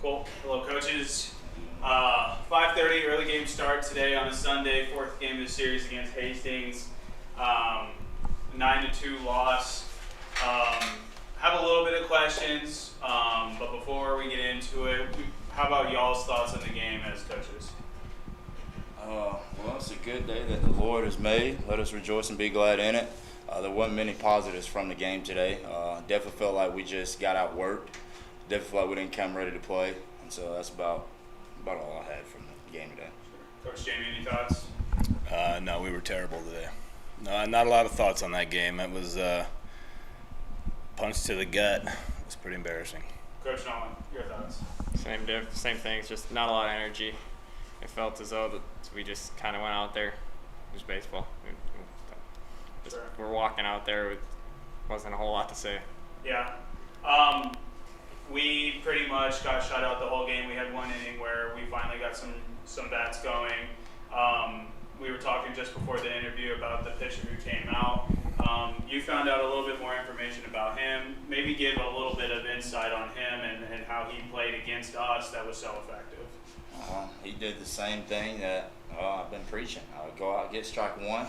Cool. Hello, coaches. 5:30 early game start today on a Sunday, fourth game of the series against Hastings. 9-2 loss. Have a little bit of questions, but before we get into it, how about y'all's thoughts on the game as coaches? Well, it's a good day that the Lord has made. Let us rejoice and be glad in it. There wasn't many positives from the game today. Definitely felt like we just got outworked. Definitely felt like we didn't come ready to play. And so that's about all I had from the game today. Coach Jamie, any thoughts? No, we were terrible today. No, not a lot of thoughts on that game. It was punch to the gut. It was pretty embarrassing. Coach Nolan, your thoughts? Same thing. It's just not a lot of energy. It felt as though that we just kind of went out there. It was baseball. We're walking out there with wasn't a whole lot to say. Yeah. We pretty much got shut out the whole game. We had one inning where we finally got some bats going. We were talking just before the interview about the pitcher who came out. You found out a little bit more information about him. Maybe give a little bit of insight on him and how he played against us that was so effective. He did the same thing that I've been preaching. Go out, get strike one,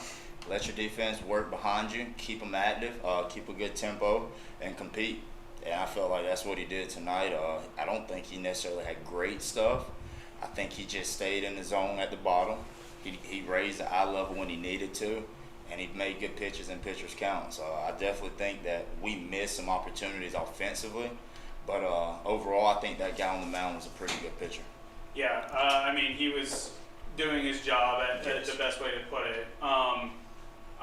let your defense work behind you, keep them active, keep a good tempo, and compete. And I felt like that's what he did tonight. I don't think he necessarily had great stuff. I think he just stayed in the zone at the bottom. He raised the eye level when he needed to, and he made good pitches and pitchers count. So I definitely think that we missed some opportunities offensively. But overall, I think that guy on the mound was a pretty good pitcher. Yeah, he was doing his job at the best way to put it.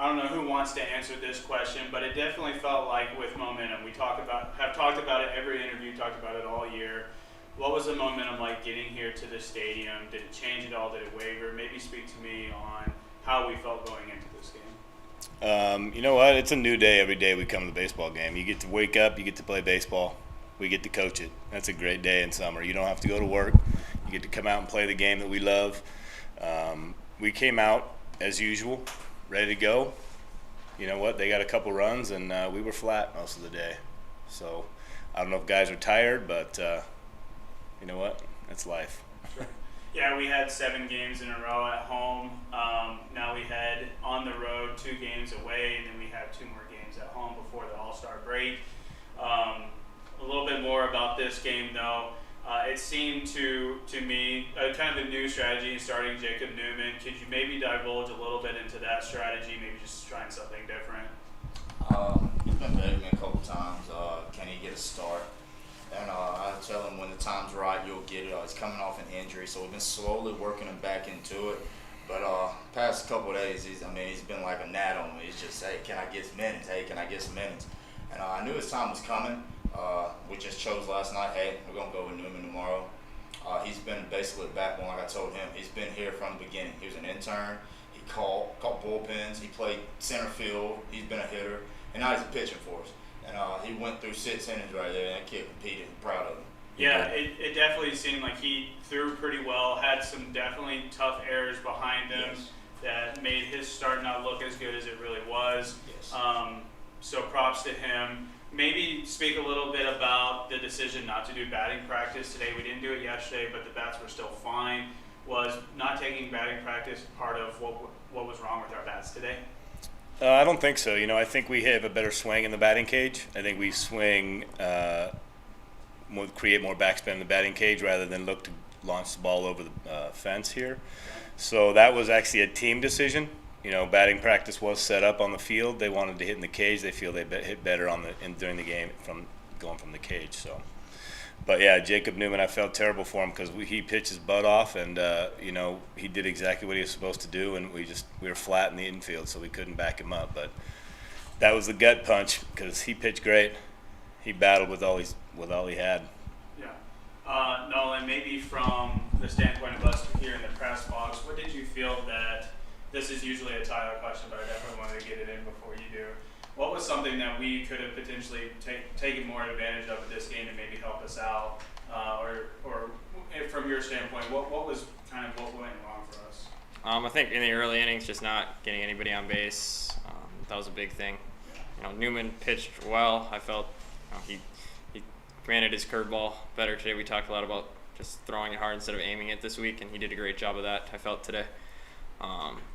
I don't know who wants to answer this question, but it definitely felt like with momentum. We have talked about it every interview, talked about it all year. What was the momentum like getting here to the stadium? Did it change at all? Did it waver? Maybe speak to me on how we felt going into this game. You know what? It's a new day every day we come to the baseball game. You get to wake up, you get to play baseball. We get to coach it. That's a great day in summer. You don't have to go to work. You get to come out and play the game that we love. We came out as usual, ready to go. You know what? They got a couple runs, and we were flat most of the day. So I don't know if guys are tired, but you know what? That's life. Sure. Yeah, we had 7 games in a row at home. Now we had on the road 2 games away, and then we have 2 more games at home before the All-Star break. A little bit more about this game, though. It seemed to me kind of a new strategy starting Jacob Newman. Could you maybe divulge a little bit into that strategy, maybe just trying something different? He's been begging me a couple times. Can he get a start? And I tell him when the time's right, you'll get it. He's coming off an injury, so we've been slowly working him back into it. But past couple of days, he's been like a gnat on me. He's just, hey, can I get some minutes? Hey, can I get some minutes? And I knew his time was coming. We just chose last night, hey, we're going to go with Newman tomorrow. He's been basically the backbone, like I told him. He's been here from the beginning. He was an intern. He caught bullpens. He played center field. He's been a hitter. And now he's pitching for us. And he went through 6 innings right there, and that kid competed. I'm proud of him. Yeah, it definitely seemed like he threw pretty well, had some definitely tough errors behind him that made his start not look as good as it really was. Yes. So props to him. Maybe speak a little bit about the decision not to do batting practice today. We didn't do it yesterday, but the bats were still fine. Was not taking batting practice part of what was wrong with our bats today? I don't think so. I think we have a better swing in the batting cage. I think we swing, create more backspin in the batting cage rather than look to launch the ball over the fence here. So that was actually a team decision. Batting practice was set up on the field. They wanted to hit in the cage. They feel they hit better during the game from going from the cage. So, but yeah, Jacob Newman, I felt terrible for him because he pitched his butt off, and he did exactly what he was supposed to do, and we were flat in the infield, so we couldn't back him up. But that was the gut punch because he pitched great. He battled with all he had. Yeah, Nolan, maybe from the standpoint of us here in the press box, what did you feel that? This is usually a Tyler question, but I definitely wanted to get it in before you do. What was something that we could have potentially taken more advantage of in this game to maybe help us out? Or from your standpoint, what was kind of what went wrong for us? I think in the early innings, just not getting anybody on base. That was a big thing. Newman pitched well. I felt he granted his curveball better today. We talked a lot about just throwing it hard instead of aiming it this week, and he did a great job of that, I felt, today.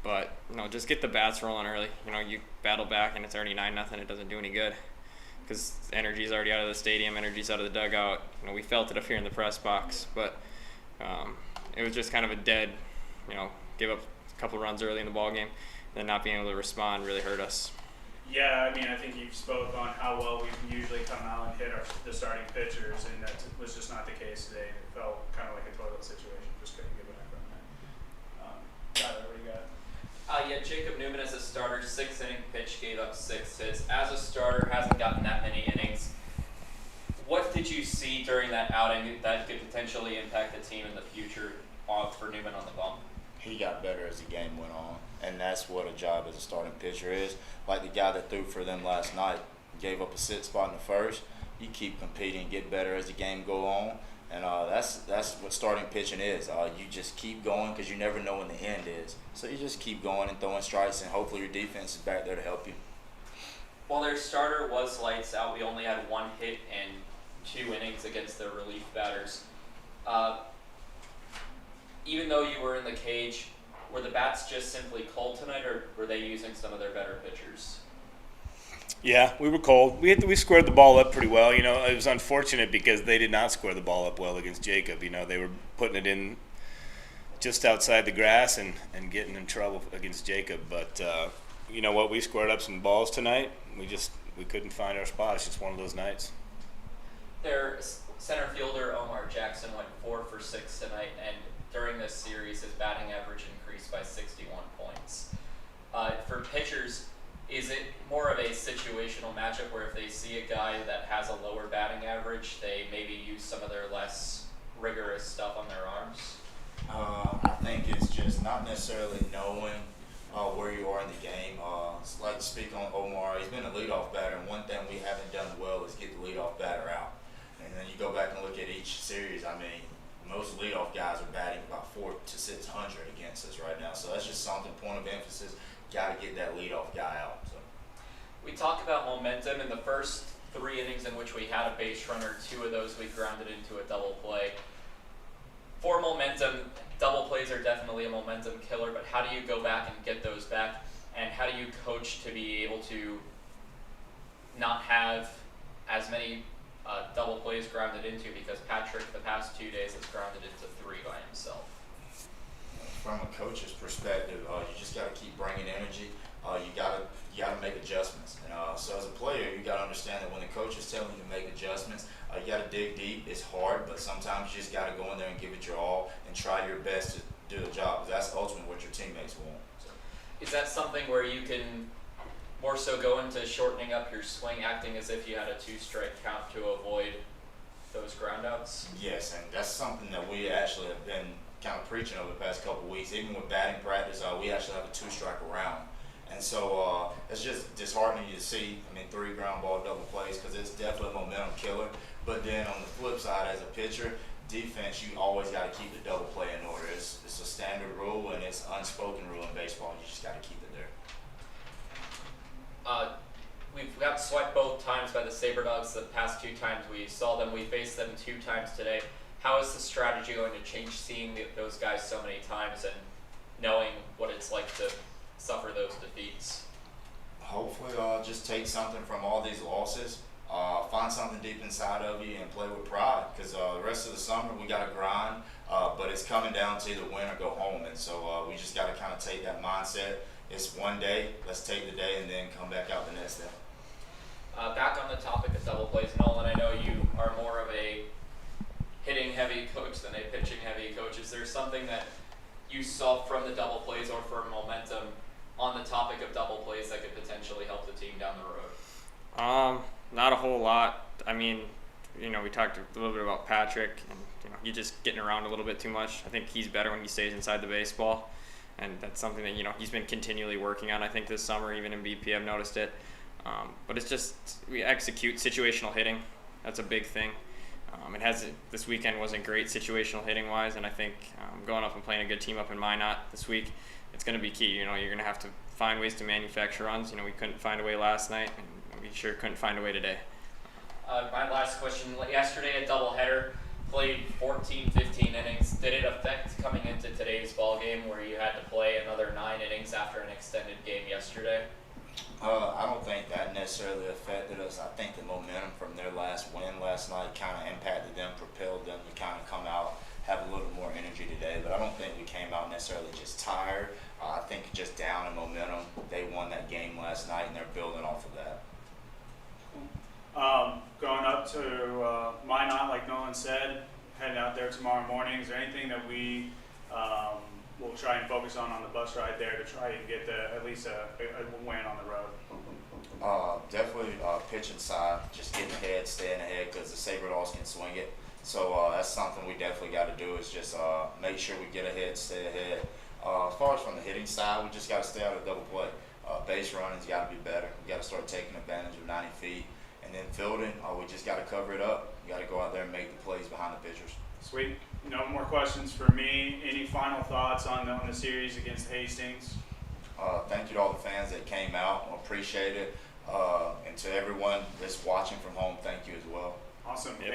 But just get the bats rolling early. You battle back and it's already 9-0. It doesn't do any good because energy's already out of the stadium, energy's out of the dugout. We felt it up here in the press box, but it was just kind of a dead. Give up a couple runs early in the ball game, and then not being able to respond really hurt us. Yeah, I mean, I think you spoke on how well we usually come out and hit the starting pitchers, and that was just not the case today. It felt kind of like a toilet situation. Just couldn't get back on that. Tyler, what do you got? Yeah, Jacob Newman as a starter, 6-inning pitch, gave up 6 hits. As a starter, hasn't gotten that many innings. What did you see during that outing that could potentially impact the team in the future for Newman on the bump? He got better as the game went on, and that's what a job as a starting pitcher is. Like the guy that threw for them last night, gave up a sit spot in the first. You keep competing, get better as the game go on, and that's what starting pitching is. You just keep going because you never know when the end is. So you just keep going and throwing strikes, and hopefully your defense is back there to help you. While their starter was lights out, we only had 1 hit and 2 innings against their relief batters. Even though you were in the cage, were the bats just simply cold tonight, or were they using some of their better pitchers? Yeah, we were cold. We squared the ball up pretty well. It was unfortunate because they did not square the ball up well against Jacob. They were putting it in just outside the grass and getting in trouble against Jacob. But you know what? We squared up some balls tonight. We couldn't find our spot. It's just one of those nights. Their center fielder, Omar Jackson, went 4 for 6 tonight, and during this series, his batting average increased by 61 points. For pitchers, is it more of a situational matchup where if they see a guy that has a lower batting average, they maybe use some of their less rigorous stuff on their arms? I think it's just not necessarily knowing where you are in the game. It's like to speak on Omar. He's been a leadoff batter, and one thing we haven't done well is get the leadoff batter out. And then you go back and look at each series. I mean, most leadoff guys are batting about 400 to 600 against us right now. So that's just something, point of emphasis. Got to get that leadoff guy out. So We talk about momentum in the first 3 innings in which we had a base runner. 2 of those we grounded into a double play. For momentum, double plays are definitely a momentum killer, but how do you go back and get those back? And how do you coach to be able to not have as many double plays grounded into, because Patrick the past 2 days has grounded into 3 by himself? from a coach's perspective, you just got to keep bringing energy. You gotta make adjustments. And so as a player, you got to understand that when the coach is telling you to make adjustments, you got to dig deep. It's hard, but sometimes you just got to go in there and give it your all and try your best to do the job. That's ultimately what your teammates want. So. Is that something where you can more so go into shortening up your swing, acting as if you had a 2-strike count to avoid those groundouts? Yes, and that's something that we actually have been kind of preaching over the past couple of weeks. Even with batting practice, we actually have a 2-strike around. And so it's just disheartening to see, 3 ground ball double plays, because it's definitely a momentum killer. But then on the flip side, as a pitcher, defense, you always got to keep the double play in order. It's a standard rule, and it's an unspoken rule in baseball. You just got to keep it there. We've got swept both times by the SaberDogs the past 2 times we saw them. We faced them 2 times today. How is the strategy going to change, seeing those guys so many times and knowing what it's like to suffer those defeats? Hopefully, just take something from all these losses, find something deep inside of you, and play with pride. Because the rest of the summer we got to grind, but it's coming down to either win or go home. And so we just got to kind of take that mindset. It's one day. Let's take the day and then come back out the next day. Back on the topic of double plays, Nolan, I know you are more of a hitting-heavy coach than a pitching-heavy coach. Is there something that you saw from the double plays or for momentum on the topic of double plays that could potentially help the team down the road? Not a whole lot. We talked a little bit about Patrick, and he's just getting around a little bit too much. I think he's better when he stays inside the baseball, and that's something that he's been continually working on. I think this summer, even in BP, I've noticed it. But it's just we execute situational hitting. That's a big thing. This weekend wasn't great situational hitting wise, and I think going up and playing a good team up in Minot this week, it's going to be key. You're going to have to find ways to manufacture runs. We couldn't find a way last night, and we sure couldn't find a way today. My last question: yesterday, a doubleheader, played 14, 15 innings. Did it affect coming into today's ball game where you had to play another 9 innings after an extended game yesterday? I don't think that necessarily affected us. I think the momentum from their last win last night kind of impacted them, propelled them to kind of come out, have a little more energy today. But I don't think we came out necessarily just tired. I think just down in momentum. They won that game last night, and they're building off of that. Going up to Minot, like Nolan said, heading out there tomorrow morning. Is there anything that we will try and focus on the bus ride there to try and get at least a win on the road? Definitely pitching side, just getting ahead, staying ahead, because the Sabre Dogs can swing it. So that's something we definitely got to do is just make sure we get ahead, stay ahead. As far as from the hitting side, we just got to stay out of double play. Base running's got to be better. We got to start taking advantage of 90 feet. And then fielding, we just got to cover it up. We got to go out there and make the plays behind the pitchers. Sweet. No more questions for me. Any final thoughts on the series against Hastings? Thank you to all the fans that came out. I appreciate it. And to everyone that's watching from home, thank you as well. Awesome. Yep.